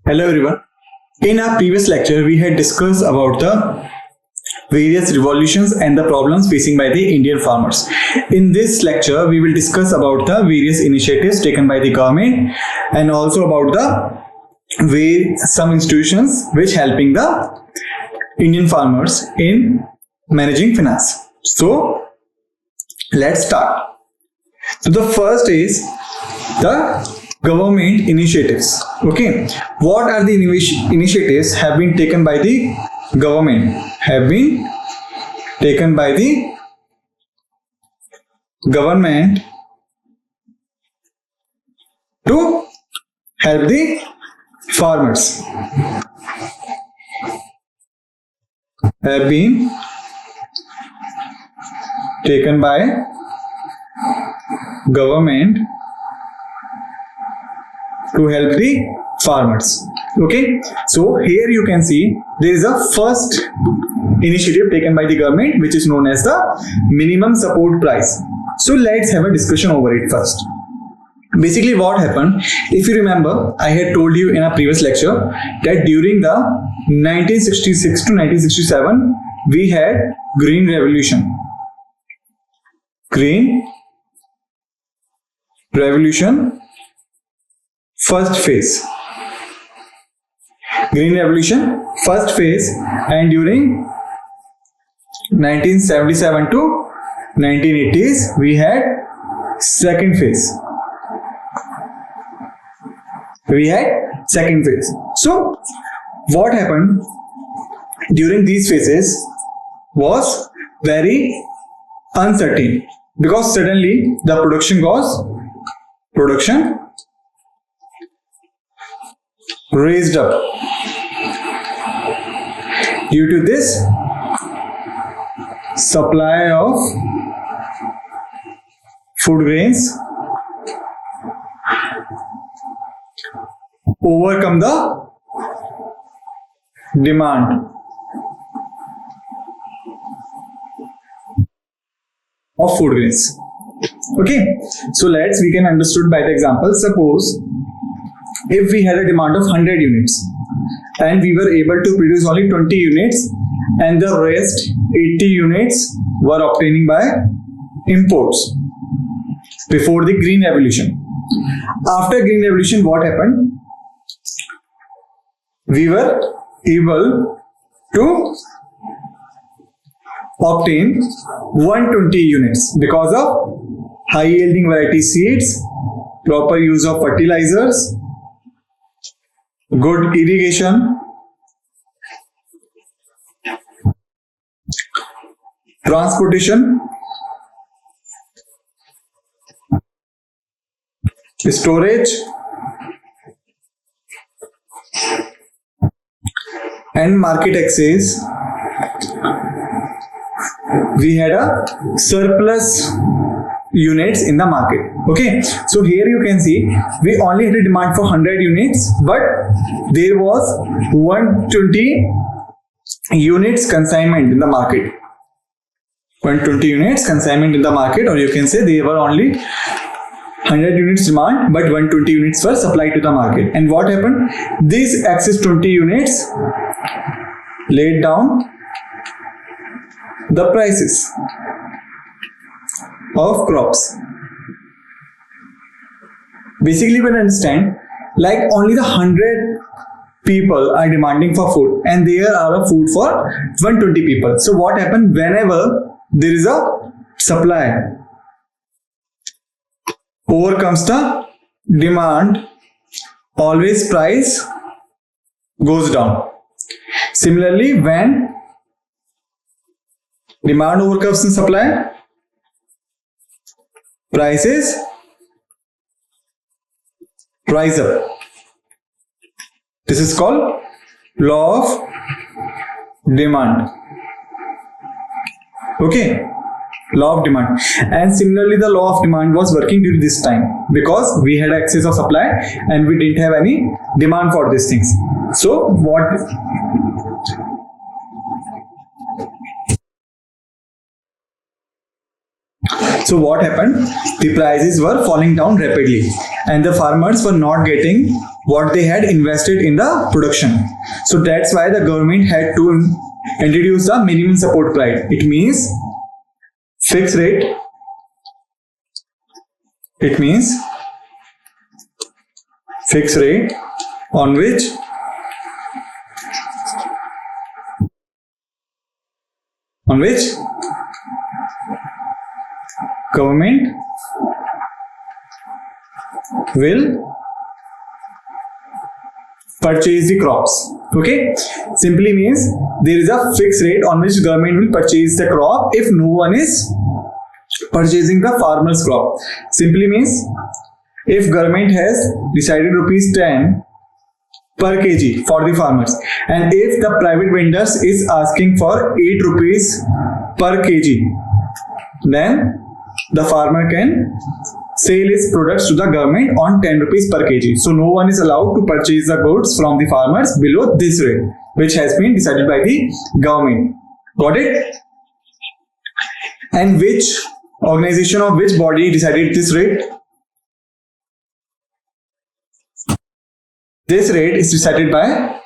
Hello everyone. In our previous lecture, we had discussed about the various revolutions and the problems facing by the Indian farmers. In this lecture, we will discuss about the various initiatives taken by the government and also about the way some institutions which helping the Indian farmers in managing finance. So let's start. So the first is the government initiatives. Okay, what are the initiatives have been taken by the government? Have been taken by the government to help the farmers. Have been taken by government to help the farmers. Okay, so here you can see there is a first initiative taken by the government which is known as the minimum support price. So let's have a discussion over it first. Basically what happened, if you remember, I had told you in a previous lecture that during the 1966 to 1967 we had Green Revolution. Green Revolution first phase. Green Revolution first phase, and during 1977 to 1980s we had second phase. So what happened during these phases was very uncertain, because suddenly the production raised up. Due to this, supply of food grains overcome the demand of food grains. Okay, so we can understood by the example. Suppose if we had a demand of 100 units and we were able to produce only 20 units and the rest 80 units were obtaining by imports before the Green Revolution. After Green Revolution, what happened? We were able to obtain 120 units because of high yielding variety seeds, proper use of fertilizers, good irrigation, transportation, storage, and market access. We had a surplus units in the market. Okay, so here you can see we only had a demand for 100 units, but there was 120 units consignment in the market. 120 units consignment in the market, or you can say there were only 100 units demand, but 120 units were supplied to the market. And what happened? These excess 20 units laid down the prices of crops. Basically, we understand, like only the 100 people are demanding for food and there are a food for 120 people. So what happens whenever there is a supply overcomes the demand, always price goes down. Similarly, when demand overcomes the supply, prices rise up. This is called law of demand. Okay, law of demand. And similarly, the law of demand was working during this time because we had excess of supply and we didn't have any demand for these things. So what So what happened? The prices were falling down rapidly and the farmers were not getting what they had invested in the production. So that's why the government had to introduce the minimum support price. It means fixed rate. It means fixed rate on which government will purchase the crops. Okay, simply means there is a fixed rate on which government will purchase the crop if no one is purchasing the farmer's crop. Simply means if government has decided rupees 10 per kg for the farmers, and if the private vendors is asking for 8 rupees per kg, then the farmer can sell his products to the government on 10 rupees per kg. So no one is allowed to purchase the goods from the farmers below this rate, which has been decided by the government. Got it? And which organization or which body decided this rate? This rate is decided by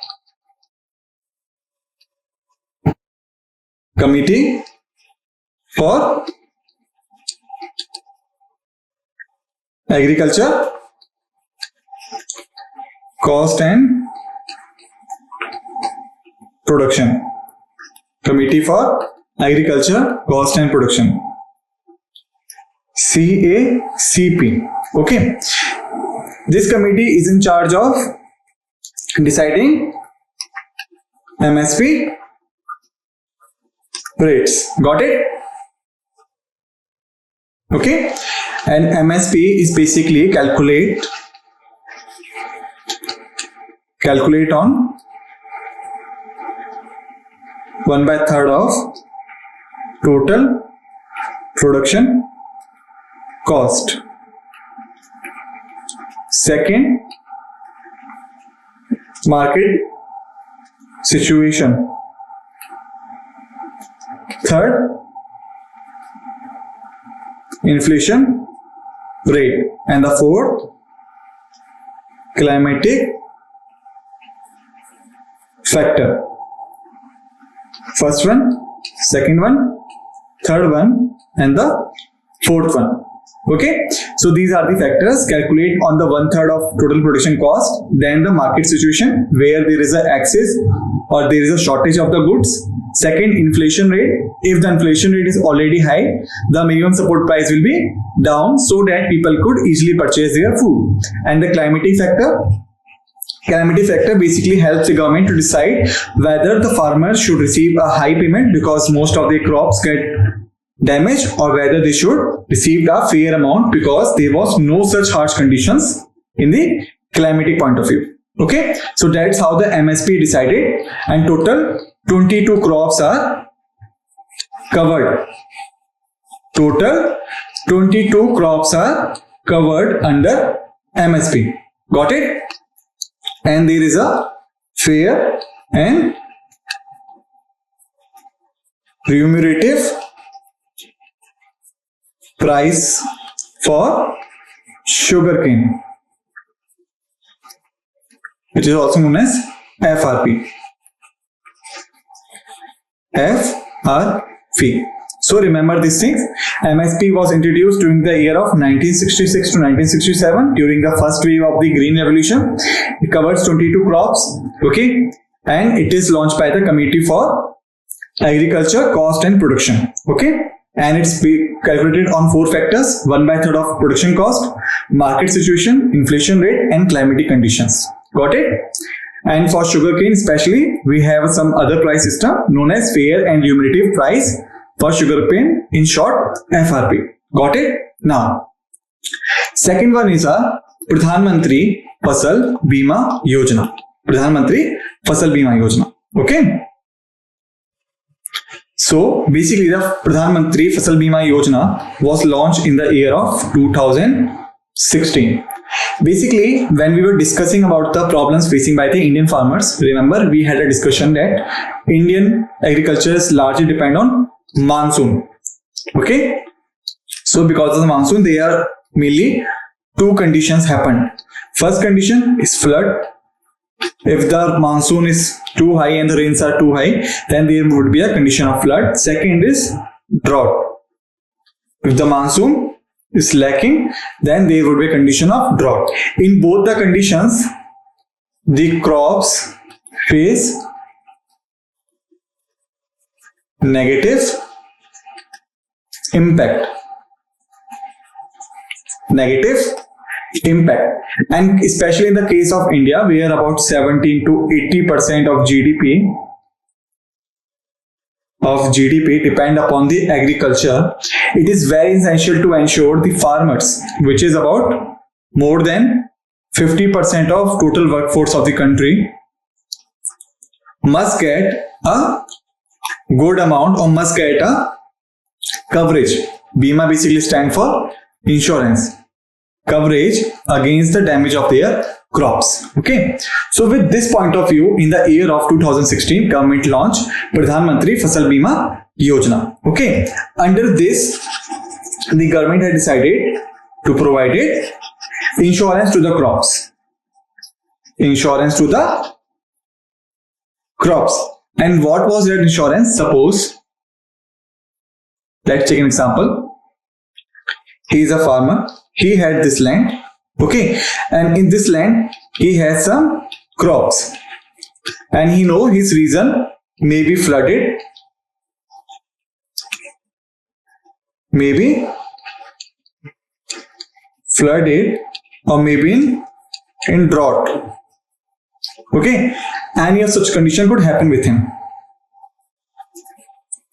Committee for Agriculture, Cost and Production. Committee for Agriculture, Cost and Production. CACP. Okay. This committee is in charge of deciding MSP rates. Got it? Okay. And MSP is basically calculate on 1/3 of total production cost. Second, market situation. Third, inflation rate. And the fourth, climatic factor. First one, second one, third one, and the fourth one. Okay, so these are the factors. Calculate on the 1/3 of total production cost, then the market situation where there is an excess or there is a shortage of the goods. Second, inflation rate. If the inflation rate is already high, the minimum support price will be down so that people could easily purchase their food. And the calamity factor basically helps the government to decide whether the farmers should receive a high payment because most of their crops get damaged, or whether they should receive a fair amount because there was no such harsh conditions in the climatic point of view. Okay, so that's how the MSP decided, and total 22 crops are covered. Total 22 crops are covered under MSP. Got it? And there is a fair and remunerative price for sugarcane, which is also known as FRP. FRP. So remember these things. MSP was introduced during the year of 1966 to 1967 during the first wave of the Green Revolution. It covers 22 crops. Okay, and it is launched by the Committee for Agriculture, Cost and Production. Okay, and it's calculated on 4 factors: 1/3 of production cost, market situation, inflation rate, and climatic conditions. Got it? And for sugarcane especially, we have some other price system known as fair and remunerative price for sugarcane, in short FRP. Got it? Now, second one is a Pradhan Mantri Fasal Bima Yojana. Pradhan Mantri Fasal Bima Yojana. Okay? So basically the Pradhan Mantri Fasal Bima Yojana was launched in the year of 2016. Basically, when we were discussing about the problems facing by the Indian farmers, remember we had a discussion that Indian agriculture is largely depend on monsoon. Okay, So because of the monsoon, there are mainly two conditions happen. First condition is flood. If the monsoon is too high and the rains are too high, then there would be a condition of flood. Second is drought. If the monsoon is lacking, then there would be a condition of drought. In both the conditions, the crops face negative impact. And especially in the case of India, where about 17 to 80% of GDP depend upon the agriculture, it is very essential to ensure the farmers, which is about more than 50% of total workforce of the country, must get a good amount or must get a coverage. Bima basically stands for insurance. Coverage against the damage of their crops. Okay. So with this point of view, in the year of 2016, government launched Pradhan Mantri Fasal Bima Yojana. Okay. Under this, the government had decided to provide insurance to the crops. Insurance to the crops. And what was that insurance? Suppose, let's take an example. He is a farmer. He had this land. Okay. And in this land, he has some crops. And he knows his region may be flooded, or maybe in drought. Okay. Any of such condition could happen with him.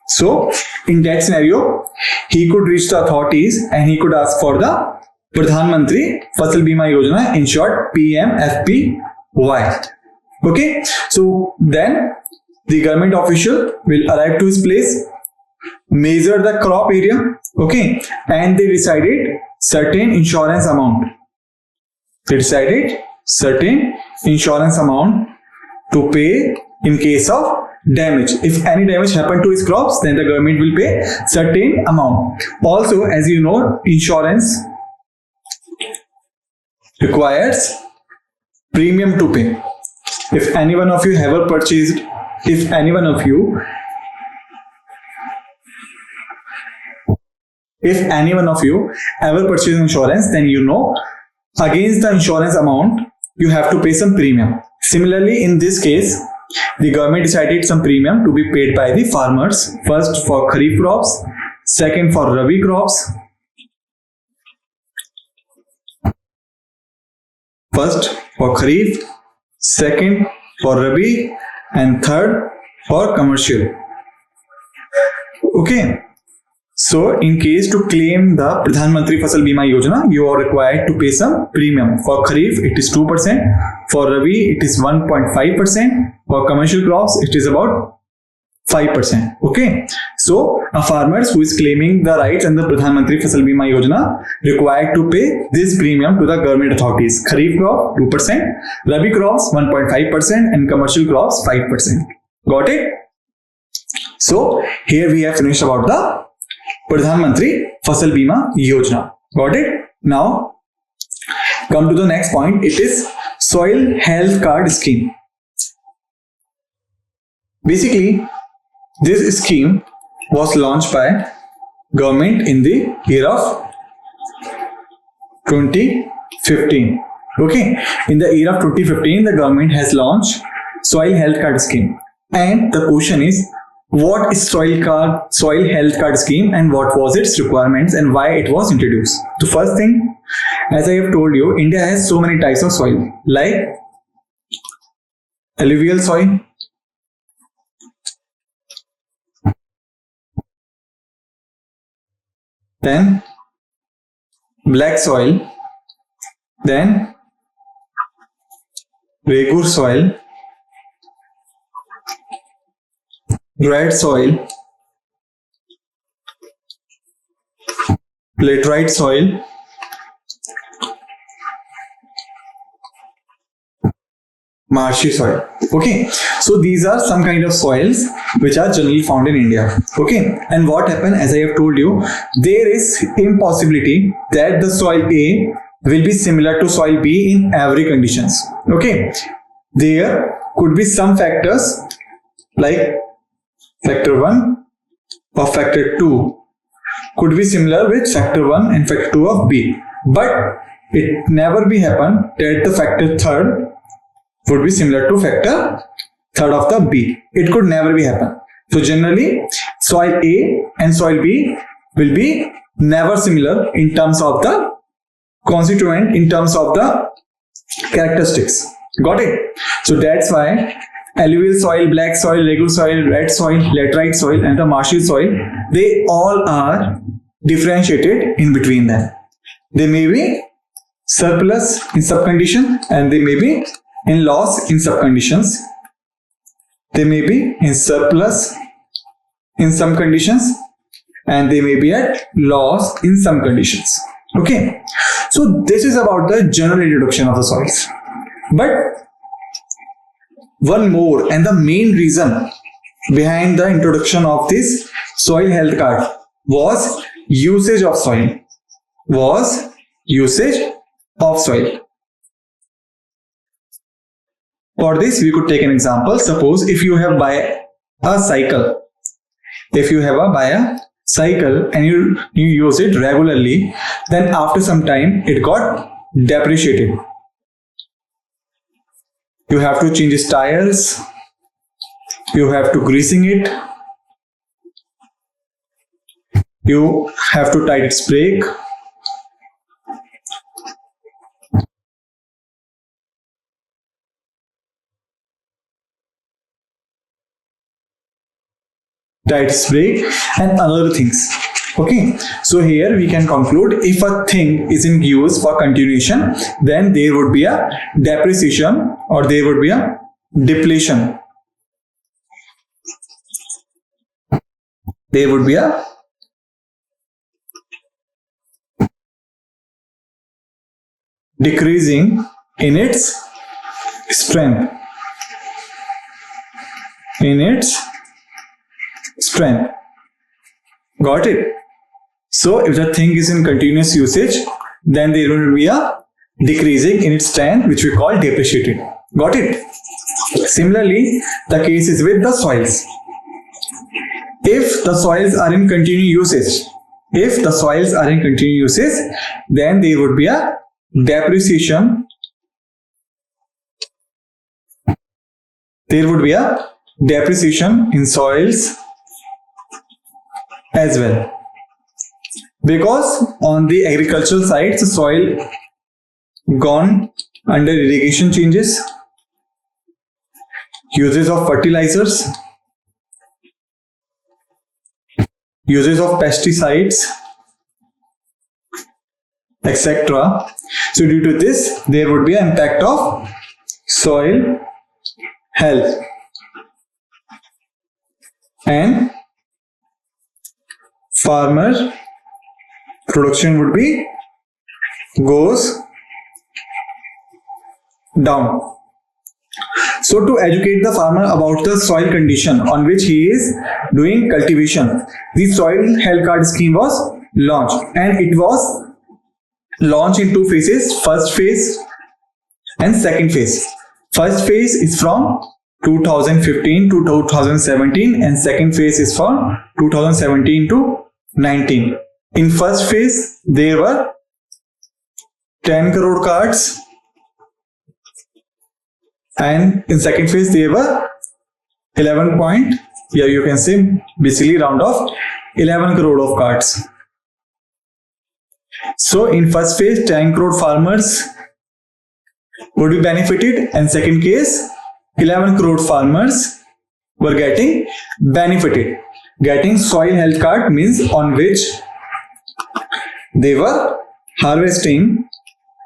So in that scenario, he could reach the authorities and he could ask for the Pradhan Mantri Fasal Bima Yojana, in short PMFBY. Okay. So then the government official will arrive to his place, measure the crop area. Okay. And they decided certain insurance amount. To pay in case of damage. If any damage happened to his crops, then the government will pay certain amount. Also, as you know, insurance requires premium to pay. If any one of you ever purchased insurance, then you know against the insurance amount you have to pay some premium. Similarly, in this case, the government decided some premium to be paid by the farmers. First for Kharif crops, second for Rabi crops. First for Kharif, second for Rabi, and third for commercial. Okay. So in case to claim the Pradhan Mantri Fasal Bima Yojana, you are required to pay some premium. For Kharif, it is 2%. For Rabi, it is 1.5%. For commercial crops, it is about 5%. Okay. So a farmer who is claiming the rights under Pradhan Mantri Fasal Bima Yojana required to pay this premium to the government authorities. Kharif crop 2%, Rabi crops 1.5%, and commercial crops 5%. Got it? So here we have finished about the Pradhan Mantri Fasal Bima Yojana. Got it? Now come to the next point. It is Soil Health Card Scheme. Basically, this scheme was launched by government in the year of 2015. Okay, in the year of 2015, the government has launched Soil Health Card Scheme. And the question is, what is Soil Health Card Scheme and what was its requirements and why it was introduced? The first thing, as I have told you, India has so many types of soil, like alluvial soil, then black soil, then regur soil, red soil, laterite soil, marshy soil. Okay, so these are some kind of soils which are generally found in India. Okay, and what happened, as I have told you, there is impossibility that the soil A will be similar to soil B in every conditions. Okay, there could be some factors like factor 1 or factor 2 could be similar with factor 1 and factor 2 of B, but it never be happen that the factor 3 would be similar to factor 3 of the B. It could never be happen. So generally soil A and soil B will be never similar in terms of the constituent, in terms of the characteristics. Got it? So that's why alluvial soil, black soil, regular soil, red soil, laterite soil and the marshy soil, they all are differentiated in between them. They may be surplus in some condition and they may be in loss in some conditions. They may be in surplus in some conditions and they may be at loss in some conditions. Okay, so this is about the general introduction of the soils. But one more and the main reason behind the introduction of this soil health card was usage of soil. For this, we could take an example. Suppose if you have buy a cycle, and you use it regularly, then after some time it got depreciated. You have to change its tires, you have to greasing it, you have to tighten its brake, and other things. Okay, so here we can conclude, if a thing is in use for continuation, then there would be a depreciation or there would be a depletion. There would be a decreasing in its strength. Got it? So if the thing is in continuous usage, then there will be a decreasing in its strength, which we call depreciated. Got it? Similarly, the case is with the soils. If the soils are in continuous usage, then there would be a depreciation. There would be a depreciation in soils as well, because on the agricultural side, the soil gone under irrigation changes, uses of fertilizers, uses of pesticides, etc. So due to this, there would be an impact of soil health, and farmer production would be goes down. So to educate the farmer about the soil condition on which he is doing cultivation, the soil health card scheme was launched, and it was launched in 2 phases, first phase and second phase. First phase is from 2015 to 2017 and second phase is from 2017 to 19. In first phase, there were 10 crore cards, and in second phase there were 11 point, here you can say basically round off 11 crore of cards. So in first phase 10 crore farmers would be benefited, and second case 11 crore farmers were getting benefited. Getting soil health card means on which they were harvesting,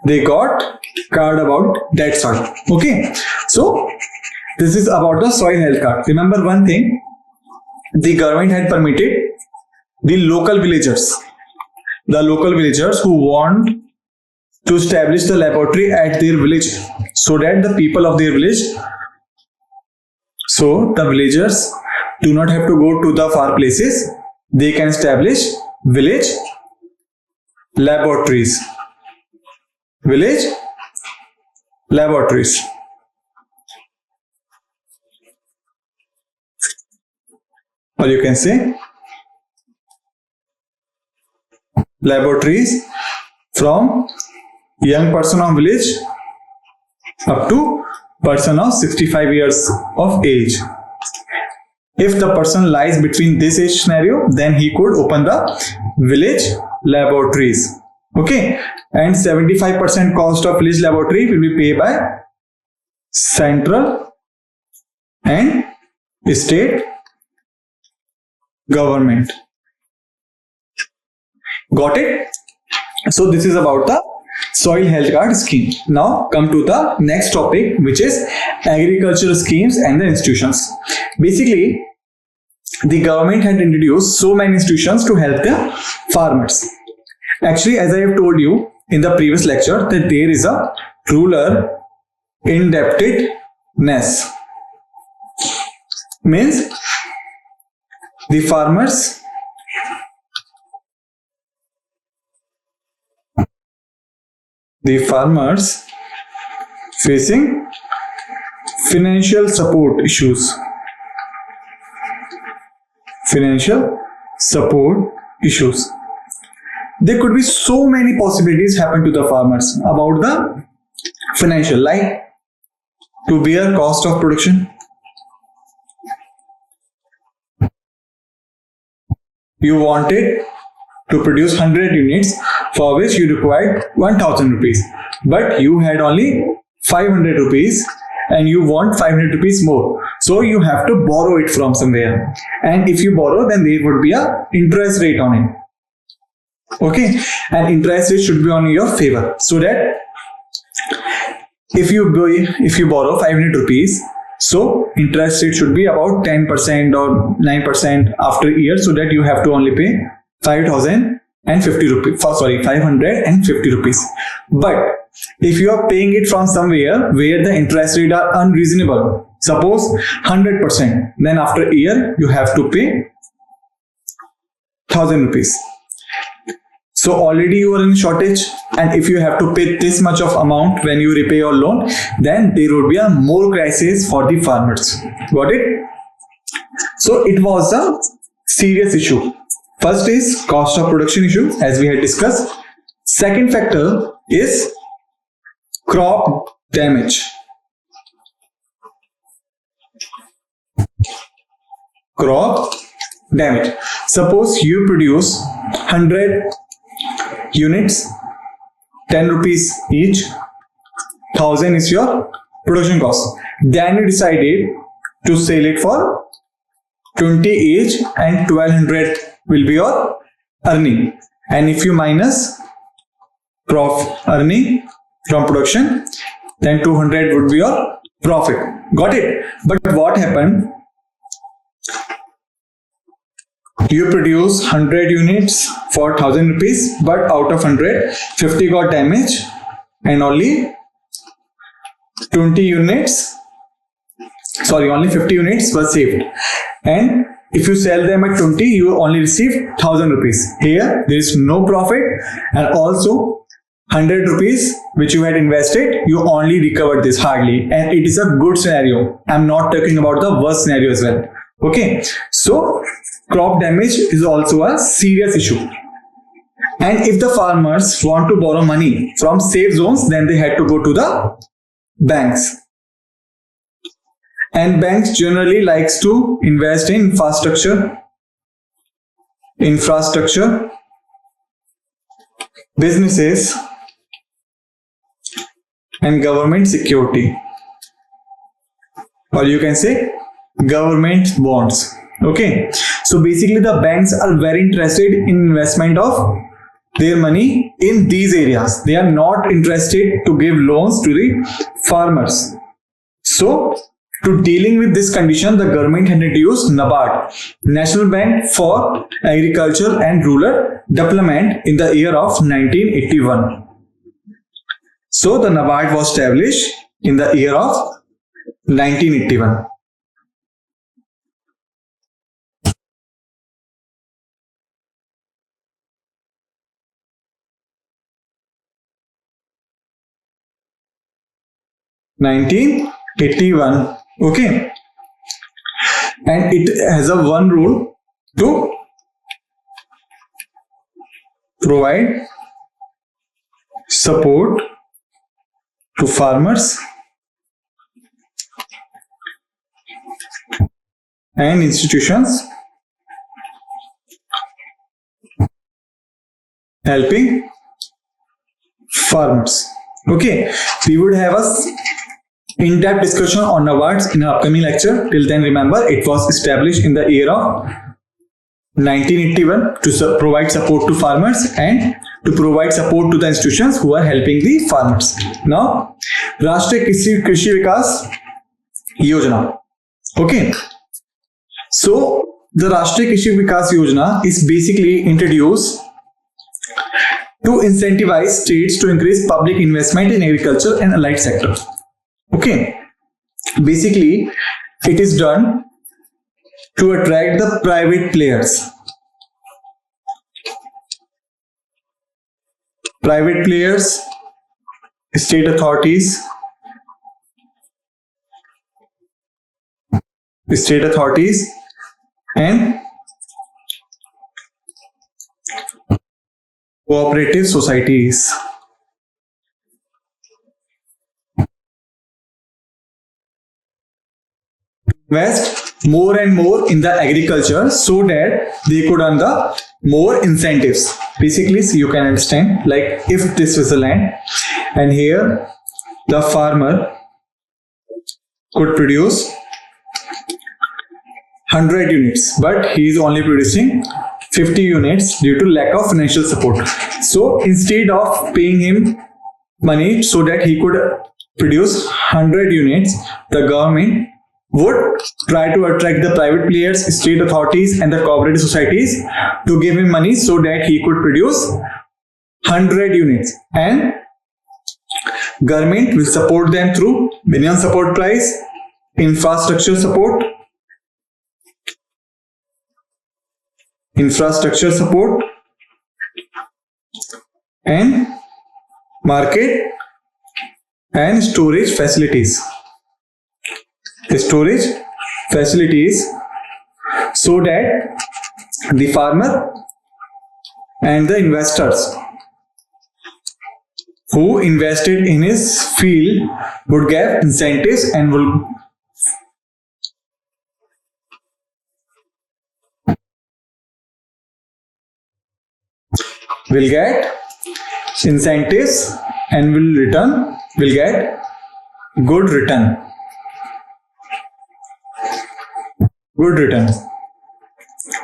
they got card about that soil. Okay, so this is about the soil health card. Remember one thing, the government had permitted the local villagers who want to establish the laboratory at their village, so that the people of their village, so the villagers do not have to go to the far places. They can establish village laboratories. Village laboratories. Or you can say laboratories from young person of village up to person of 65 years of age. If the person lies between this age scenario, then he could open the village laboratories. Okay, and 75% cost of village laboratory will be paid by central and state government. Got it? So this is about the soil health card scheme. Now come to the next topic, which is agricultural schemes and the institutions. Basically, the government had introduced so many institutions to help the farmers. Actually, as I have told you in the previous lecture, that there is a rural indebtedness. Means the farmers facing financial support issues. There could be so many possibilities happen to the farmers about the financial, like to bear cost of production. You wanted to produce 100 units for which you required 1000 rupees, but you had only 500 rupees and you want 500 rupees more. So you have to borrow it from somewhere. And if you borrow, then there would be a interest rate on it. Okay, and interest rate should be on your favor, so that if you borrow 500 rupees, so interest rate should be about 10% or 9% after a year, so that you have to only pay 550 rupees. But if you are paying it from somewhere where the interest rate are unreasonable, suppose 100%, then after a year you have to pay 1000 rupees. So already you are in shortage, and if you have to pay this much of amount when you repay your loan, then there would be a more crisis for the farmers. Got it? So it was a serious issue. First is cost of production issue, as we had discussed. Second factor is crop damage. Crop damage. Suppose you produce 100 units, 10 rupees each, 1000 is your production cost. Then you decided to sell it for 20 each, and 1200 will be your earning. And if you minus earning from production, then 200 would be your profit. Got it? But what happened? You produce 100 units for 1000 rupees, but out of 100, 50 got damaged and only 50 units were saved. And if you sell them at 20, you only receive 1000 rupees. Here, there is no profit, and also 100 rupees which you had invested, you only recovered this hardly. And it is a good scenario. I'm not talking about the worst scenario as well. Okay, so crop damage is also a serious issue. And if the farmers want to borrow money from safe zones, then they had to go to the banks. And banks generally likes to invest in infrastructure, businesses, and government security. Or you can say government bonds. Okay, so basically the banks are very interested in investment of their money in these areas. They are not interested to give loans to the farmers. So to dealing with this condition, the government had introduced NABARD, National Bank for Agriculture and Rural Development, in the year of 1981. So the NABARD was established in the year of 1981. Okay, and it has a one rule to provide support to farmers and institutions helping farmers. Okay, we would have a in-depth discussion on awards in our upcoming lecture. Till then, remember, it was established in the year of 1981 to provide support to farmers and to provide support to the institutions who are helping the farmers. Now, Rashtriya Krishi Vikas Yojana. Okay. So, the Rashtriya Krishi Vikas Yojana is basically introduced to incentivize states to increase public investment in agriculture and allied sectors. Okay. Basically, it is done to attract the private players. Private players, state authorities, and cooperative societies. Invest more and more in the agriculture so that they could earn the more incentives. Basically, so you can understand, like if this was a land and here the farmer could produce 100 units, but he is only producing 50 units due to lack of financial support. So instead of paying him money so that he could produce 100 units, the government would try to attract the private players, state authorities and the cooperative societies to give him money so that he could produce 100 units, and government will support them through minimum support price, infrastructure support, and market and storage facilities. So that the farmer and the investors who invested in his field would get incentives and will get incentives and will get good return.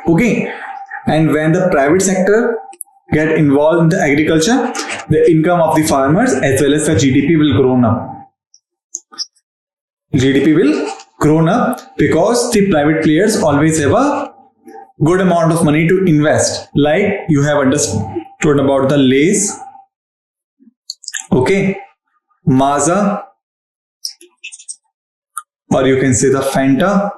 Okay, and when the private sector get involved in the agriculture, the income of the farmers as well as the GDP will grow up because the private players always have a good amount of money to invest. Like you have understood about the Lay's, okay, Maaza, or you can say the Fanta,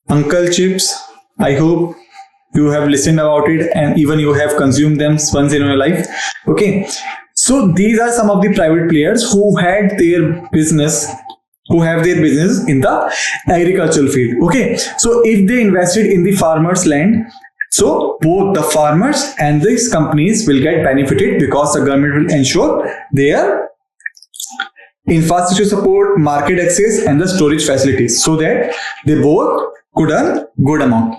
Uncle Chips. I hope you have listened about it and even you have consumed them once in your life. Okay, so these are some of the private players who have their business in the agricultural field. Okay, so if they invested in the farmers' land, so both the farmers and these companies will get benefited because the government will ensure their infrastructure support, market access and the storage facilities so that they both could earn good amount.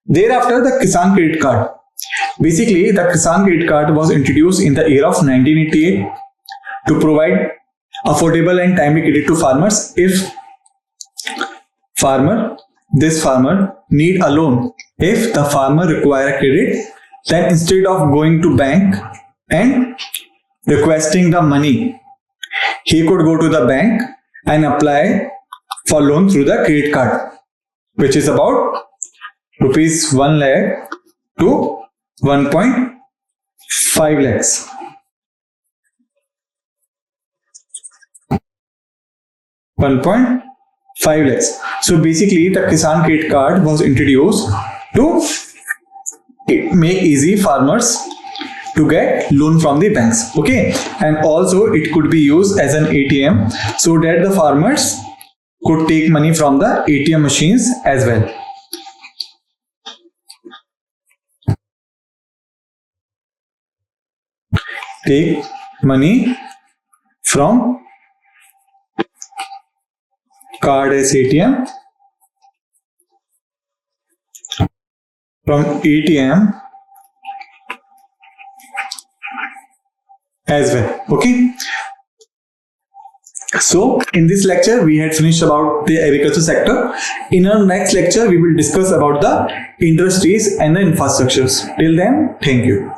Thereafter, the Kisan Credit Card. Basically, the Kisan Credit Card was introduced in the year of 1988 to provide affordable and timely credit to farmers. If this farmer need a loan, if the farmer require a credit, then instead of going to bank and requesting the money, he could go to the bank and apply for loan through the credit card, which is about rupees 1 lakh to 1.5 lakhs. So basically the Kisan Credit Card was introduced to make easy farmers to get loan from the banks. Okay, and also it could be used as an ATM so that the farmers could take money from the ATM machines as well. Take money from card as ATM, from ATM as well. Okay, so in this lecture we had finished about the agriculture sector. In our next lecture we will discuss about the industries and the infrastructures. Till then, thank you.